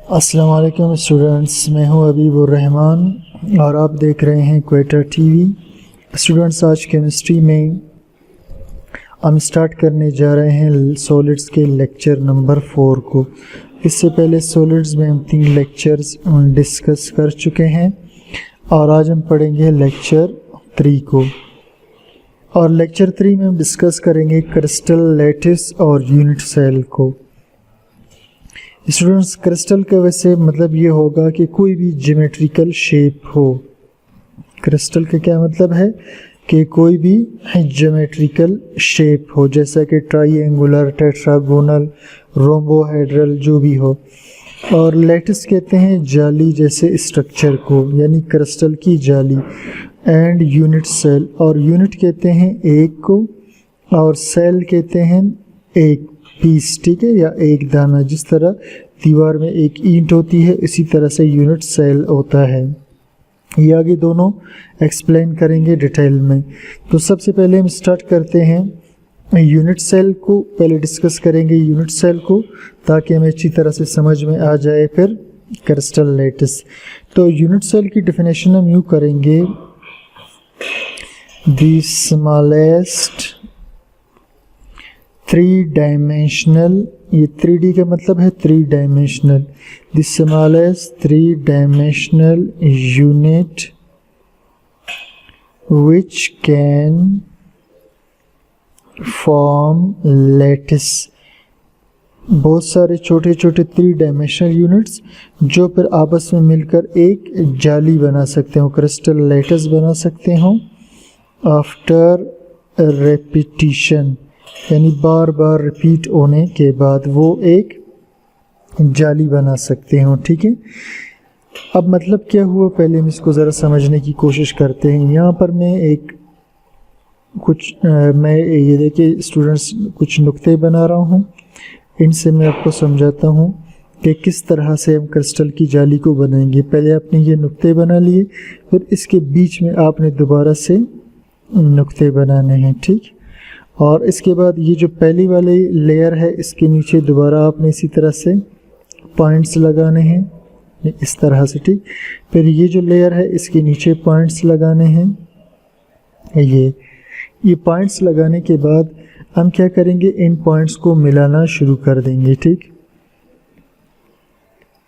अस्सलाम वालेकुम स्टूडेंट्स, मैं हूं हबीबुर रहमान और आप देख रहे हैं क्वेटर टीवी। स्टूडेंट्स, आज केमिस्ट्री में हम स्टार्ट करने जा रहे हैं सॉलिड्स के लेक्चर नंबर 4 को। इससे पहले सॉलिड्स में हम 3 लेक्चर्स डिस्कस कर चुके हैं और आज हम पढ़ेंगे लेक्चर 3 को। और लेक्चर 3 में हम डिस्कस करेंगे क्रिस्टल, लैटिस और यूनिट सेल को। स्टूडेंट्स, क्रिस्टल का वैसे मतलब ये होगा कि कोई भी ज्योमेट्रिकल शेप हो। क्रिस्टल का क्या मतलब है कि कोई भी ज्योमेट्रिकल शेप हो, जैसा कि ट्राइएंगुलर, टेट्रागोनल, रोम्बोहेड्रल, जो भी हो। और लैटिस कहते हैं जाली जैसे स्ट्रक्चर को, यानी क्रिस्टल की जाली। एंड यूनिट सेल, और यूनिट कहते हैं एक को और सेल कहते हैं एक पीस, ठीक है, या एक दाना। जिस तरह दीवार में एक ईंट होती है, इसी तरह से यूनिट सेल होता है। ये आगे दोनों एक्सप्लेन करेंगे डिटेल में। तो सबसे पहले हम स्टार्ट करते हैं यूनिट सेल को, पहले डिस्कस करेंगे यूनिट सेल को ताकि हमें अच्छी तरह से समझ में आ जाए फिर क्रिस्टल, लैटिस। तो यूनिट सेल की डेफिनेशन हम यूँ करेंगे, द स्मॉलेस्ट 3 डायमेंशनल, ये 3D का मतलब है 3 dimensional, the smallest 3 dimensional unit which can form lattice. बहुत सारे छोटे छोटे 3 डायमेंशनल यूनिट्स जो फिर आपस में मिलकर एक जाली बना सकते हो, क्रिस्टल लैटिस बना सकते हो। आफ्टर रेपिटिशन, यानी बार बार रिपीट होने के बाद वो एक जाली बना सकते हो, ठीक है। अब मतलब क्या हुआ, पहले हम इसको ज़रा समझने की कोशिश करते हैं। यहाँ पर मैं मैं ये देखिए स्टूडेंट्स कुछ नुक्ते बना रहा हूँ, इनसे मैं आपको समझाता हूँ कि किस तरह से हम क्रिस्टल की जाली को बनाएंगे। पहले आपने ये नुक्ते बना लिए, फिर इसके बीच में आपने दोबारा से नुक्ते बनाने हैं, ठीक। और इसके बाद ये जो पहली वाली लेयर है, इसके नीचे दोबारा आपने इसी तरह से पॉइंट्स लगाने हैं, इस तरह से, ठीक। फिर ये जो लेयर है, इसके नीचे पॉइंट्स लगाने हैं। ये पॉइंट्स लगाने के बाद हम क्या करेंगे, इन पॉइंट्स को मिलाना शुरू कर देंगे, ठीक।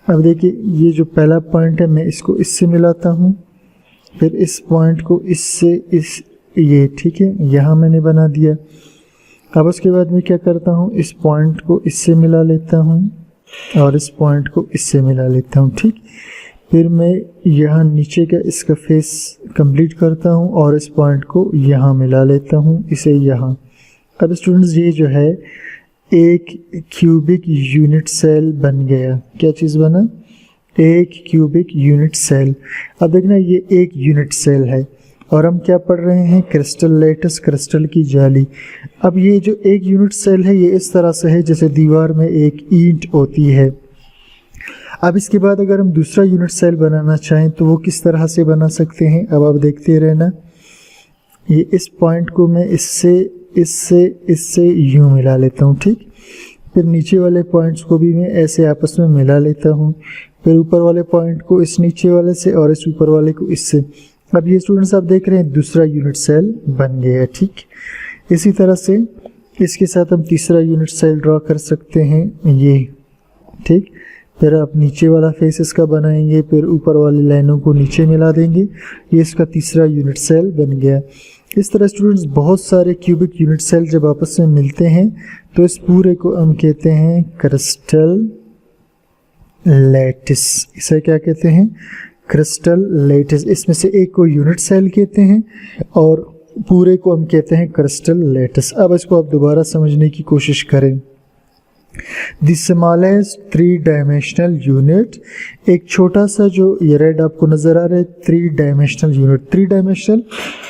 अब देखिए, ये जो पहला पॉइंट है, मैं इसको इससे मिलाता हूँ, फिर इस पॉइंट को इससे, ये ठीक है, यहाँ मैंने बना दिया। अब उसके बाद मैं क्या करता हूँ, इस पॉइंट को इससे मिला लेता हूँ और इस पॉइंट को इससे मिला लेता हूँ, ठीक। फिर मैं यहाँ नीचे का इसका फेस कंप्लीट करता हूँ और इस पॉइंट को यहाँ मिला लेता हूँ, इसे यहाँ। अब स्टूडेंट्स, ये जो है एक क्यूबिक यूनिट सेल बन गया। क्या चीज़ बना? एक क्यूबिक यूनिट सेल। अब देखना, ये एक यूनिट सेल है और हम क्या पढ़ रहे हैं, क्रिस्टल लैटिस, क्रिस्टल की जाली। अब ये जो एक यूनिट सेल है, ये इस तरह से है जैसे दीवार में एक ईंट होती है। अब इसके बाद अगर हम दूसरा यूनिट सेल बनाना चाहें तो वो किस तरह से बना सकते हैं, अब आप देखते रहना। ये इस पॉइंट को मैं इससे यूँ मिला लेता हूँ, ठीक। फिर नीचे वाले पॉइंट्स को भी मैं ऐसे आपस में मिला लेता हूँ। फिर ऊपर वाले पॉइंट को इस नीचे वाले से और इस ऊपर वाले को इससे। अब ये स्टूडेंट्स आप देख रहे हैं दूसरा यूनिट सेल बन गया, ठीक। इसी तरह से इसके साथ हम तीसरा यूनिट सेल ड्रॉ कर सकते हैं, ये, ठीक। फिर आप नीचे वाला फेस इसका बनाएंगे, फिर ऊपर वाली लाइनों को नीचे मिला देंगे, ये इसका तीसरा यूनिट सेल बन गया। इस तरह स्टूडेंट्स बहुत सारे क्यूबिक यूनिट सेल जब आपस में मिलते हैं तो इस पूरे को हम कहते हैं क्रिस्टल लैटिस। इसे क्या कहते हैं? Crystal lattice. इसमें से एक को यूनिट सेल कहते हैं और पूरे को हम कहते हैं क्रिस्टल लैटिस। अब इसको आप दोबारा समझने की कोशिश करें। द स्मॉलेस्ट 3 डायमेंशनल यूनिट, एक छोटा सा जो ये रेड आपको नजर आ रहा है 3 डायमेंशनल यूनिट। 3 डायमेंशनल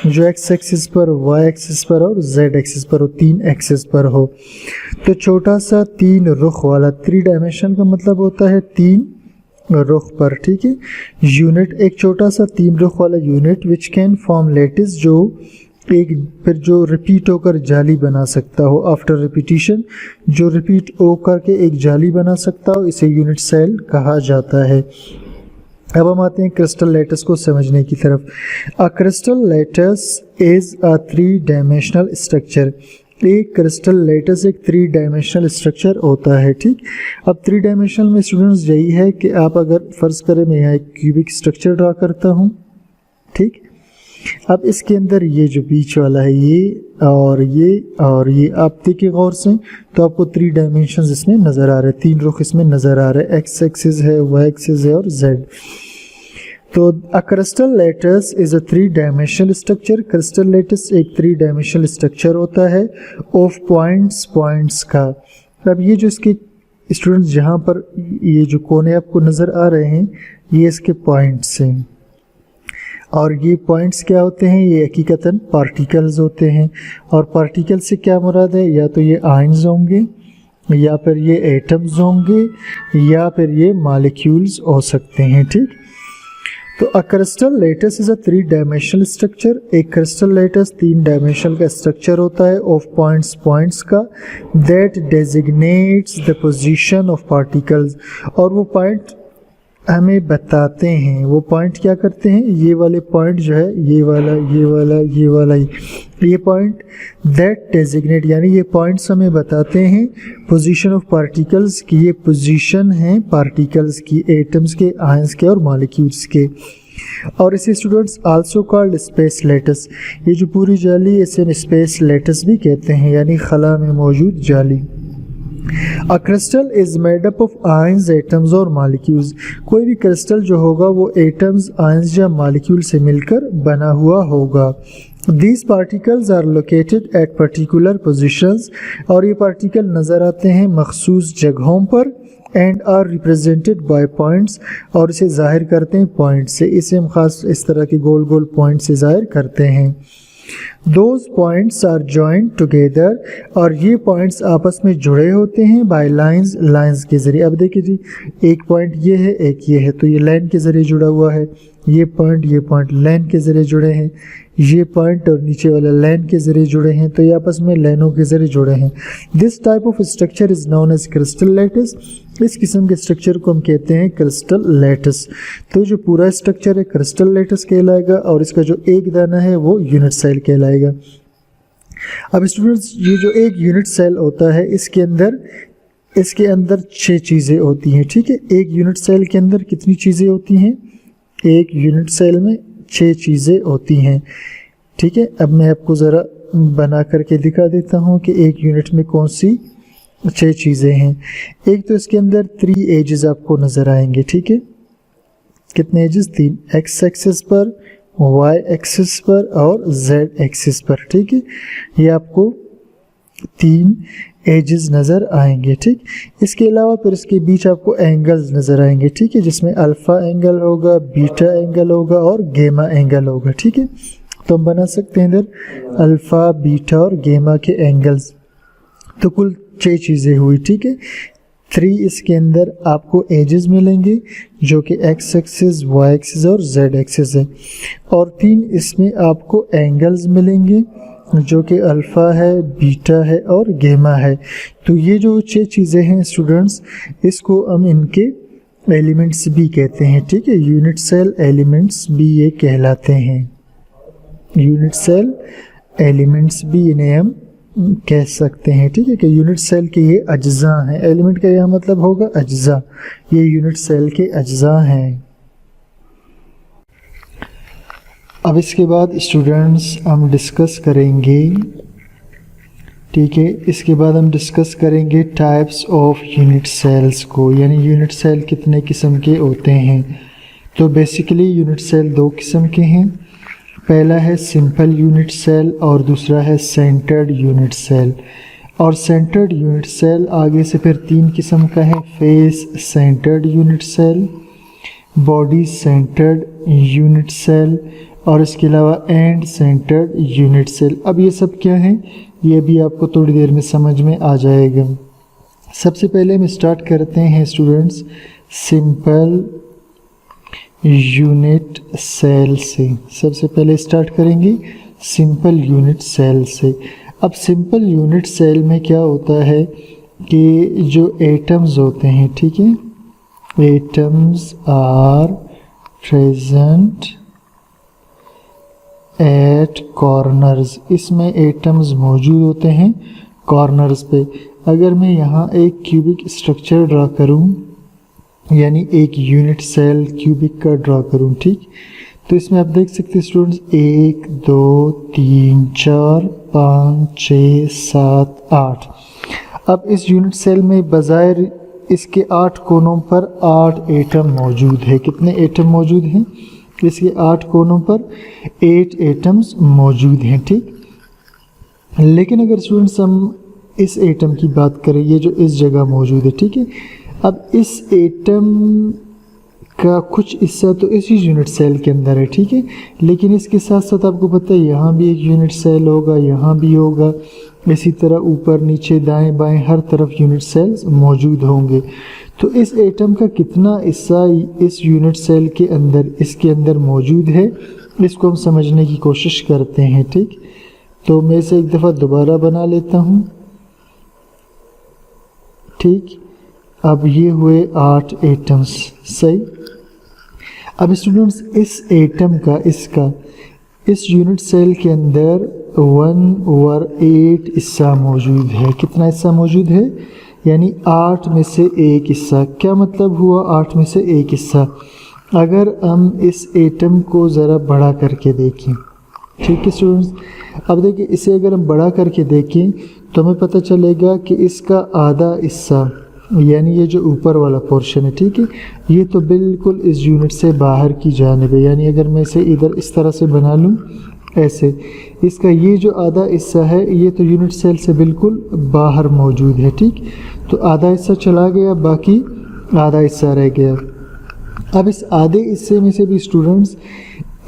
जो एक्स एक्सिस पर, वाई एक्सिस पर और जेड एक्सिस पर हो, 3 एक्सिस पर हो। तो छोटा सा 3 रुख वाला, 3 डायमेंशनल का मतलब होता है 3 रुख पर, ठीक है। यूनिट, एक छोटा सा 3 रुख वाला unit which can form lattice, जो एक फिर जो रिपीट होकर जाली बना सकता हो, आफ्टर रिपीटिशन जो रिपीट होकर के एक जाली बना सकता हो, इसे यूनिट सेल कहा जाता है। अब हम आते हैं क्रिस्टल लैटिस को समझने की तरफ। A crystal lattice is a 3 dimensional structure. एक क्रिस्टल लैटिस एक 3 डायमेंशनल स्ट्रक्चर होता है, ठीक। अब 3 डायमेंशनल में स्टूडेंट्स यही है कि आप अगर फर्ज करें मैं यहाँ एक क्यूबिक स्ट्रक्चर ड्रा करता हूँ, ठीक। अब इसके अंदर ये जो बीच वाला है ये आप देखिए गौर से, तो आपको 3 डायमेंशंस इसमें नज़र आ रहे हैं, 3 रुख इसमें नज़र आ रहे हैं, एक्स एक्सिस है, वाई एक्सिस है और जेड। तो a crystal lattice is a 3 dimensional structure. Crystal lattice एक 3 डायमेंशनल स्ट्रक्चर होता है ऑफ पॉइंट्स का। अब ये जो इसके स्टूडेंट्स जहाँ पर ये जो कोने आपको नज़र आ रहे हैं, ये इसके पॉइंट्स हैं, और ये पॉइंट्स क्या होते हैं, ये हकीकतन पार्टिकल्स होते हैं। और पार्टिकल से क्या मुराद है, या तो ये आयंस होंगे, या फिर ये एटम्स होंगे, या फिर ये मॉलिक्यूल्स हो सकते हैं, ठीक। तो a crystal lattice is a 3 dimensional structure. एक क्रिस्टल लैटिस 3 डायमेंशनल का स्ट्रक्चर होता है ऑफ पॉइंट्स का, that डेजिग्नेट्स the position of particles. और वो पॉइंट हमें बताते हैं, वो पॉइंट क्या करते हैं, ये वाले पॉइंट जो है, ये वाला ये पॉइंट दैट डेजिग्नेट, यानी ये पॉइंट्स हमें बताते हैं पोजीशन ऑफ पार्टिकल्स की, ये पोजीशन है पार्टिकल्स की, एटम्स के, आयंस के और मॉलिक्यूल्स के। और इसे students also called space lattice. ये जो पूरी जाली इसे हम स्पेस लैटिस भी कहते हैं, यानी खला में मौजूद जाली। A crystal is made up of ions, atoms और मॉलिक्यूल्स। कोई भी क्रिस्टल जो होगा वो एटम्स, आयंस या मॉलिक्यूल से मिलकर बना हुआ होगा। These particles are located at particular positions, और ये पार्टिकल नज़र आते हैं मखसूस जगहों पर, and are represented by points, और इसे जाहिर करते हैं पॉइंट से। इसे हम खास इस तरह के गोल गोल पॉइंट से जाहिर करते हैं। Those points are joined together, और ये पॉइंट्स आपस में जुड़े होते हैं बाय लाइंस के ज़रिए। अब देखिए जी, एक पॉइंट ये है, एक ये है, तो ये लाइन के ज़रिए जुड़ा हुआ है, ये पॉइंट लाइन के ज़रिए जुड़े हैं, ये पॉइंट और नीचे वाला लाइन के ज़रिए जुड़े हैं, तो ये आपस में लाइनों के ज़रिए जुड़े हैं। This type of structure is known as crystal lattice. इस किस्म के स्ट्रक्चर को हम कहते हैं क्रिस्टल लैटिस। तो जो पूरा स्ट्रक्चर है क्रिस्टल लैटिस कहलाएगा, और इसका जो एक दाना है वो यूनिट सेल कहलाएगा। अब स्टूडेंट्स, ये जो एक यूनिट सेल होता है, इसके अंदर 6 चीज़ें होती हैं, ठीक है। एक यूनिट सेल के अंदर कितनी चीज़ें होती हैं, एक यूनिट सेल में 6 चीज़ें होती हैं, ठीक है। अब मैं आपको ज़रा बना करके दिखा देता हूँ कि एक यूनिट में कौन सी 6 चीज़ें हैं। एक तो इसके अंदर 3 एजेस आपको नज़र आएंगे, ठीक है। कितने एजेस, 3, एक्स एक्सिस पर, वाई एक्सिस पर और जेड एक्सिस पर, ठीक है। ये आपको 3 एजेस नज़र आएंगे, ठीक। इसके अलावा फिर इसके बीच आपको एंगल्स नज़र आएंगे, ठीक है, जिसमें अल्फ़ा एंगल होगा, बीटा एंगल होगा और गेमा एंगल होगा, ठीक है। तो हम बना सकते हैं इधर अल्फ़ा, बीटा और गेमा के एंगल्स। तो कुल 6 चीज़ें हुई, ठीक है। 3 इसके अंदर आपको एजेस मिलेंगे जो कि एक्स एक्सिस, वाई एक्सिस और जेड एक्सिस है, और 3 इसमें आपको एंगल्स मिलेंगे जो कि अल्फ़ा है, बीटा है और गेमा है। तो ये जो 6 चीज़ें हैं स्टूडेंट्स, इसको हम इनके एलिमेंट्स भी कहते हैं, ठीक है। यूनिट सेल एलिमेंट्स भी ये कहलाते हैं, यूनिट सेल एलिमेंट्स भी इन्हें हम कह सकते हैं, ठीक है। कि यूनिट सेल के ये अज्जा हैं, एलिमेंट का यह मतलब होगा अज्जा, ये यूनिट सेल के अज्जा हैं। अब इसके बाद स्टूडेंट्स हम डिस्कस करेंगे, ठीक है, इसके बाद हम डिस्कस करेंगे टाइप्स ऑफ यूनिट सेल्स को, यानी यूनिट सेल कितने किस्म के होते हैं। तो बेसिकली यूनिट सेल 2 किस्म के हैं, पहला है सिंपल यूनिट सेल और दूसरा है सेंटर्ड यूनिट सेल। और सेंटर्ड यूनिट सेल आगे से फिर 3 किस्म का है, face centred unit cell, body centred unit cell और इसके अलावा एंड सेंटर्ड यूनिट सेल। अब ये सब क्या हैं, ये भी आपको थोड़ी देर में समझ में आ जाएगा। सबसे पहले हम स्टार्ट करते हैं स्टूडेंट्स सिंपल यूनिट सेल से। सबसे पहले स्टार्ट करेंगे सिंपल यूनिट सेल से। अब सिंपल यूनिट सेल में क्या होता है कि जो एटम्स होते हैं, ठीक है, atoms are present at corners, इसमें एटम्स मौजूद होते हैं कॉर्नर्स पे। अगर मैं यहाँ एक क्यूबिक स्ट्रक्चर ड्रा करूँ, यानी एक यूनिट सेल क्यूबिक का ड्रा करूँ, ठीक, तो इसमें आप देख सकते हैं स्टूडेंट्स 1 2 3 4 5 6 7 8। अब इस यूनिट सेल में बजाय इसके 8 कोनों पर 8 एटम मौजूद है। कितने एटम मौजूद हैं? इसके 8 कोनों पर 8 एटम्स मौजूद हैं, ठीक। लेकिन अगर स्टूडेंट्स हम इस एटम की बात करें, ये जो इस जगह मौजूद है, ठीक है, अब इस एटम का कुछ हिस्सा तो इसी यूनिट सेल के अंदर है, ठीक है, लेकिन इसके साथ साथ आपको पता है यहाँ भी एक यूनिट सेल होगा, यहाँ भी होगा, इसी तरह ऊपर नीचे दाएं बाएं हर तरफ यूनिट सेल्स मौजूद होंगे। तो इस एटम का कितना हिस्सा इस यूनिट सेल के अंदर, इसके अंदर मौजूद है, इसको हम समझने की कोशिश करते हैं, ठीक। तो मैं इसे एक दफ़ा दोबारा बना लेता हूँ, ठीक। अब ये हुए 8 एटम्स, सही। अब स्टूडेंट्स इस एटम का, इसका इस यूनिट सेल के अंदर 1/8 हिस्सा मौजूद है। कितना हिस्सा मौजूद है? यानी 8 में से 1 हिस्सा। क्या मतलब हुआ 8 में से 1 हिस्सा? अगर हम इस एटम को ज़रा बड़ा करके देखें, ठीक है स्टूडेंट्स, अब देखिए इसे अगर हम बड़ा करके देखें तो हमें पता चलेगा कि इसका आधा हिस्सा, यानी ये जो ऊपर वाला पोर्शन है, ठीक है, ये तो बिल्कुल इस यूनिट से बाहर की जानिब है। यानी अगर मैं इसे इधर इस तरह से बना लूँ, ऐसे, इसका ये जो आधा हिस्सा है ये तो यूनिट सेल से बिल्कुल बाहर मौजूद है, ठीक। तो आधा हिस्सा चला गया, बाकी आधा हिस्सा रह गया। अब इस आधे हिस्से में से भी स्टूडेंट्स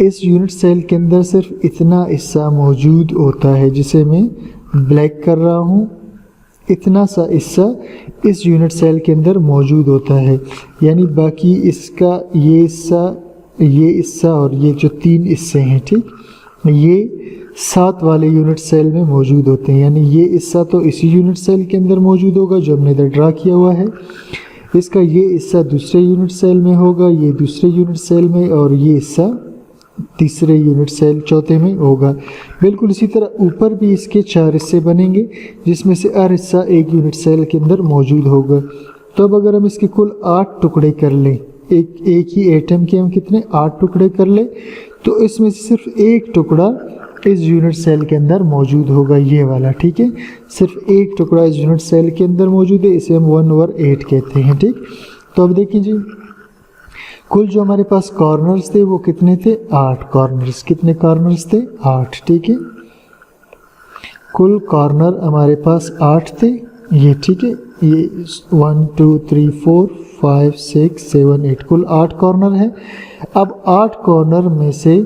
इस यूनिट सेल के अंदर सिर्फ इतना हिस्सा मौजूद होता है, जिसे मैं ब्लैक कर रहा हूँ, इतना सा हिस्सा इस यूनिट सेल के अंदर मौजूद होता है। यानी बाकी इसका ये हिस्सा और ये जो 3 हिस्से हैं, ठीक, ये 7 वाले यूनिट सेल में मौजूद होते हैं। यानी ये हिस्सा तो इसी यूनिट सेल के अंदर मौजूद होगा जो हमने इधर ड्रा किया हुआ है, इसका ये हिस्सा दूसरे यूनिट सेल में होगा, ये दूसरे यूनिट सेल में, और ये हिस्सा तीसरे यूनिट सेल चौथे में होगा। बिल्कुल इसी तरह ऊपर भी इसके 4 हिस्से बनेंगे, जिसमें से हर हिस्सा एक यूनिट सेल के अंदर मौजूद होगा। तो अब अगर हम इसके कुल 8 टुकड़े कर लें, एक ही एटम के हम कितने 8 टुकड़े कर लें, तो इसमें से सिर्फ एक टुकड़ा इस यूनिट सेल के अंदर मौजूद होगा, ये वाला, ठीक है। सिर्फ एक टुकड़ा इस यूनिट सेल के अंदर मौजूद है, इसे हम 1/8 कहते हैं, ठीक। तो अब देखिए जी, कुल जो हमारे पास कॉर्नर्स थे वो कितने थे? 8 कॉर्नर्स। कितने कॉर्नर्स थे? 8, ठीक है। कुल कॉर्नर हमारे पास 8 थे, ये, ठीक है, ये 1 2 3 4 5 6 7 8 कुल 8 कॉर्नर है। अब 8 कॉर्नर में से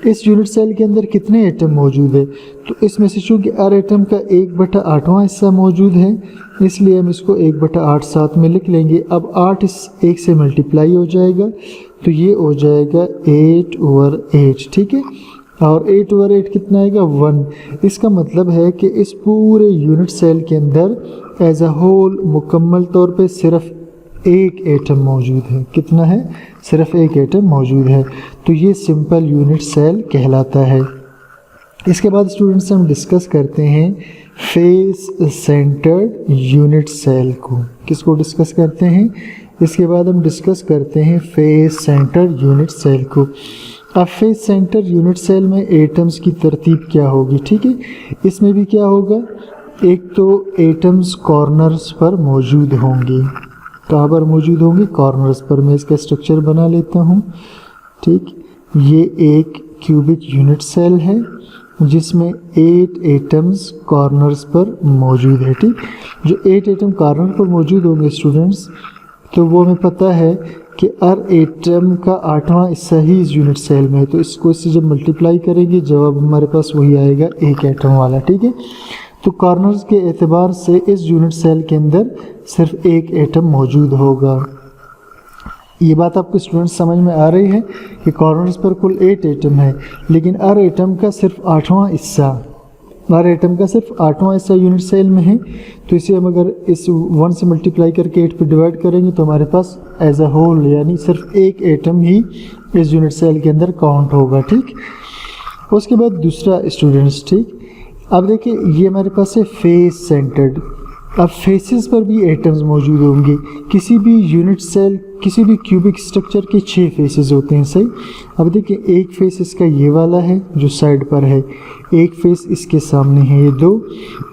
इस यूनिट सेल के अंदर कितने एटम मौजूद है? तो इसमें से चूँकि हर एटम का 1/8वां हिस्सा मौजूद है, इसलिए हम इसको 1/8 साथ में लिख लेंगे। अब 8 इस 1 से मल्टीप्लाई हो जाएगा, तो ये हो जाएगा 8/8, ठीक है। और 8/8 कितना आएगा? 1। इसका मतलब है कि इस पूरे यूनिट सेल के अंदर एज अ होल मुकम्मल तौर पे सिर्फ एक एटम मौजूद है। कितना है? सिर्फ एक एटम मौजूद है। तो ये सिंपल यूनिट सेल कहलाता है। इसके बाद स्टूडेंट्स हम डिस्कस करते हैं फेस सेंटर्ड यूनिट सेल को। किसको डिस्कस करते हैं? इसके बाद हम डिस्कस करते हैं फेस सेंटर्ड यूनिट सेल को। अब फेस सेंटर यूनिट सेल में एटम्स की तरतीब क्या होगी? ठीक है, इसमें भी क्या होगा? एक तो एटम्स कॉर्नर्स पर मौजूद होंगे। कहाँ पर मौजूद होंगे? कॉर्नर्स पर। मैं इसका स्ट्रक्चर बना लेता हूँ। ठीक, ये एक क्यूबिक यूनिट सेल है जिसमें 8 एटम्स कॉर्नर्स पर मौजूद है। ठीक, जो 8 एटम कॉर्नर पर मौजूद होंगे स्टूडेंट्स, तो वो हमें पता है कि हर एटम का 8वां हिस्सा ही इस यूनिट सेल में है। तो इसको इससे जब मल्टीप्लाई करेंगे जवाब हमारे पास वही आएगा, एक एटम वाला। ठीक है, तो कॉर्नर्स के एतबार से इस यूनिट सेल के अंदर सिर्फ एक एटम मौजूद होगा। ये बात आपको स्टूडेंट्स समझ में आ रही है कि कॉर्नर्स पर कुल 8 एटम है, लेकिन हर एटम का सिर्फ 8वां हिस्सा, हर एटम का सिर्फ 8वां हिस्सा यूनिट सेल में है। तो इसे हम अगर इस 1 से मल्टीप्लाई करके 8 पे डिवाइड करेंगे तो हमारे पास एज अ होल यानी सिर्फ एक एटम ही इस यूनिट सेल के अंदर काउंट होगा, ठीक। उसके बाद दूसरा स्टूडेंट्स, ठीक, अब देखिए ये हमारे पास है फेस सेंटर्ड। अब फेसेस पर भी एटम्स मौजूद होंगे। किसी भी यूनिट सेल, किसी भी क्यूबिक स्ट्रक्चर के 6 फेसेस होते हैं, सही। अब देखिए एक फेस इसका ये वाला है जो साइड पर है, एक फेस इसके सामने है, ये 2,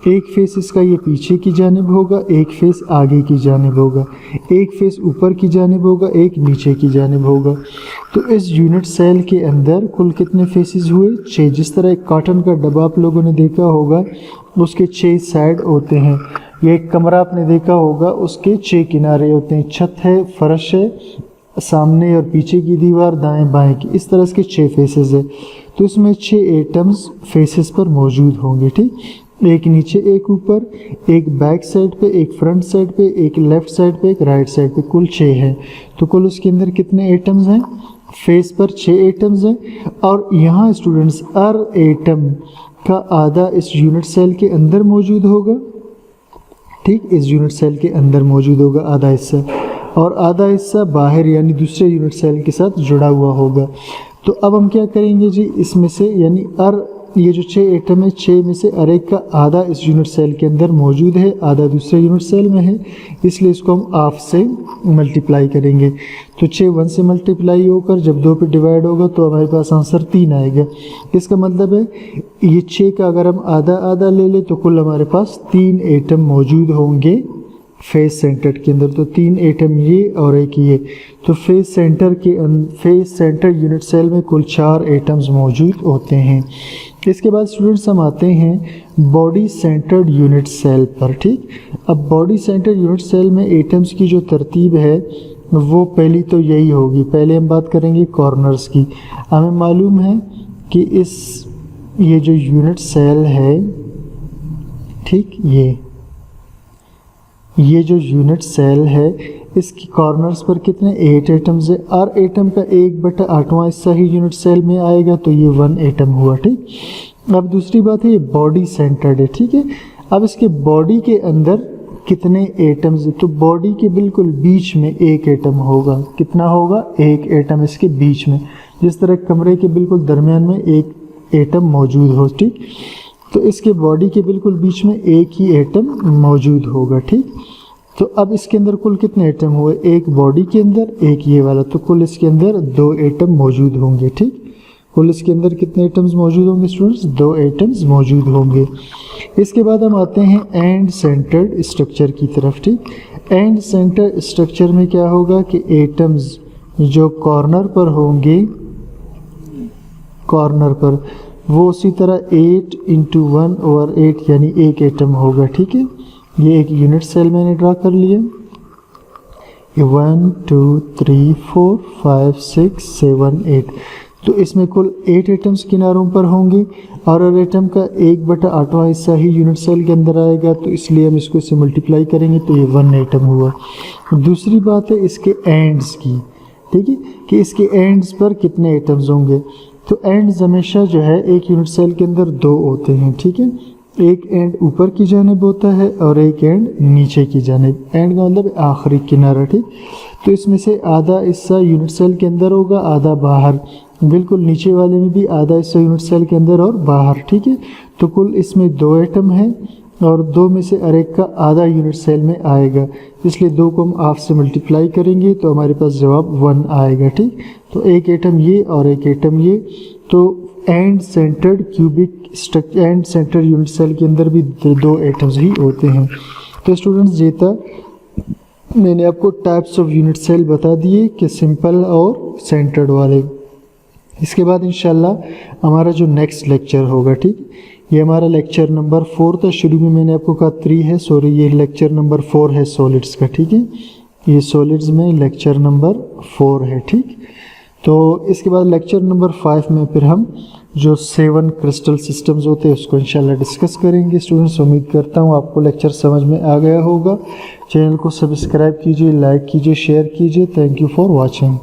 एक फेस इसका ये पीछे की जानिब होगा, एक फेस आगे की जानिब होगा, एक फेस ऊपर की जानिब होगा, एक नीचे की जानिब होगा। तो इस यूनिट सेल के अंदर कुल कितने फेसेस हुए? 6। जिस तरह एक कॉटन का डब्बा आप लोगों ने देखा होगा उसके 6 साइड होते हैं, ये एक कमरा आपने देखा होगा उसके 6 किनारे होते हैं, छत है, फर्श है, सामने और पीछे की दीवार, दाएं बाएं की, इस तरह के 6 फेसेस है। तो इसमें 6 एटम्स फेसेस पर मौजूद होंगे, ठीक। एक नीचे, एक ऊपर, एक बैक साइड पे, एक फ्रंट साइड पे, एक लेफ्ट साइड पे, एक राइट साइड पे, कुल 6 हैं। तो कुल उसके अंदर कितने एटम्स हैं? फेस पर 6 एटम्स हैं। और यहाँ स्टूडेंट्स हर एटम का आधा इस यूनिट सेल के अंदर मौजूद होगा, ठीक, इस यूनिट सेल के अंदर मौजूद होगा आधा हिस्सा, और आधा हिस्सा बाहर यानी दूसरे यूनिट सेल के साथ जुड़ा हुआ होगा। तो अब हम क्या करेंगे जी, इसमें से यानी ये जो 6 एटम है, 6 में से हर एक का आधा इस यूनिट सेल के अंदर मौजूद है, आधा दूसरे यूनिट सेल में है, इसलिए इसको हम हाफ से मल्टीप्लाई करेंगे। तो 6 1 से मल्टीप्लाई होकर जब 2 पे डिवाइड होगा तो हमारे पास आंसर 3 आएगा। इसका मतलब है ये 6 का अगर हम आधा आधा ले लें तो कुल हमारे पास 3 एटम मौजूद होंगे फेस सेंटर के अंदर। तो 3 एटम ये और एक ये। तो फेस सेंटर यूनिट सेल में कुल 4 एटम्स मौजूद होते हैं। इसके बाद स्टूडेंट्स हम आते हैं बॉडी सेंटर्ड यूनिट सेल पर, ठीक। अब बॉडी सेंटर्ड यूनिट सेल में एटम्स की जो तरतीब है वो पहली तो यही होगी। पहले हम बात करेंगे कॉर्नर्स की। हमें मालूम है कि ये जो यूनिट सेल है, ठीक, ये जो यूनिट सेल है इसकी कॉर्नर्स पर कितने 8 एटम्स है। हर एटम का 1/8वां हिस्सा ही यूनिट सेल में आएगा, तो ये 1 एटम हुआ, ठीक। अब दूसरी बात है ये बॉडी सेंटर्ड है, ठीक है। अब इसके बॉडी के अंदर कितने एटम्स है? तो बॉडी के बिल्कुल बीच में 1 एटम होगा। कितना होगा? 1 एटम इसके बीच में, जिस तरह कमरे के बिल्कुल दरमियान में 1 एटम मौजूद हो, ठीक। तो इसके बॉडी के बिल्कुल बीच में 1 ही एटम मौजूद होगा, ठीक। तो अब इसके अंदर कुल कितने एटम हुए? 1 बॉडी के अंदर, 1 ये वाला, तो कुल इसके अंदर 2 एटम मौजूद होंगे, ठीक। कुल इसके अंदर कितने एटम्स मौजूद होंगे स्टूडेंट्स? 2 एटम्स मौजूद होंगे। इसके बाद हम आते हैं एंड सेंटर्ड स्ट्रक्चर की तरफ, ठीक। एंड सेंटर स्ट्रक्चर में क्या होगा कि एटम्स जो कॉर्नर पर होंगे, कॉर्नर पर वो उसी तरह 8 × 1/8 यानी 1 एटम होगा, ठीक है। ये एक यूनिट सेल मैंने ड्रा कर लिया। ये 1 2 3 4 5 6 7 8। तो इसमें कुल 8 एटम्स किनारों पर होंगे और हर एटम का 1/8वां हिस्सा ही यूनिट सेल के अंदर आएगा, तो इसलिए हम इसको इससे मल्टीप्लाई करेंगे तो ये 1 एटम हुआ। दूसरी बात है इसके एंड्स की, ठीक है, कि इसके एंड्स पर कितने एटम्स होंगे। तो एंड्स हमेशा जो है एक यूनिट सेल के अंदर 2 होते हैं, ठीक है। एक एंड ऊपर की जानिब होता है और एक एंड नीचे की जानिब। एंड का मतलब आखिरी किनारा, ठीक। तो इसमें से आधा हिस्सा यूनिट सेल के अंदर होगा, आधा बाहर। बिल्कुल नीचे वाले में भी आधा हिस्सा यूनिट सेल के अंदर और बाहर, ठीक है। तो कुल इसमें 2 एटम है और 2 में से हर एक का आधा यूनिट सेल में आएगा, इसलिए 2 को हम हाफ से मल्टीप्लाई करेंगे तो हमारे पास जवाब 1 आएगा, ठीक। तो 1 एटम ये और 1 एटम ये। तो end centred cubic structure, end centred unit cell के अंदर भी 2 एटम्स ही होते हैं। तो स्टूडेंट्स ये था, मैंने आपको टाइप्स ऑफ यूनिट सेल बता दिए कि सिंपल और सेंटर्ड वाले। इसके बाद इंशाल्लाह हमारा जो नेक्स्ट लेक्चर होगा, ठीक, ये हमारा लेक्चर नंबर 4 था। शुरू में मैंने आपको कहा 3 है, सॉरी, ये लेक्चर नंबर 4 है सॉलिड्स का, ठीक है। ये सॉलिड्स में लेक्चर नंबर 4 है, ठीक। तो इसके बाद लेक्चर नंबर 5 में फिर हम जो 7 क्रिस्टल सिस्टम्स होते हैं उसको इंशाल्लाह डिस्कस करेंगे। स्टूडेंट्स, उम्मीद करता हूँ आपको लेक्चर समझ में आ गया होगा। चैनल को सब्सक्राइब कीजिए, लाइक कीजिए, शेयर कीजिए। Thank you for watching.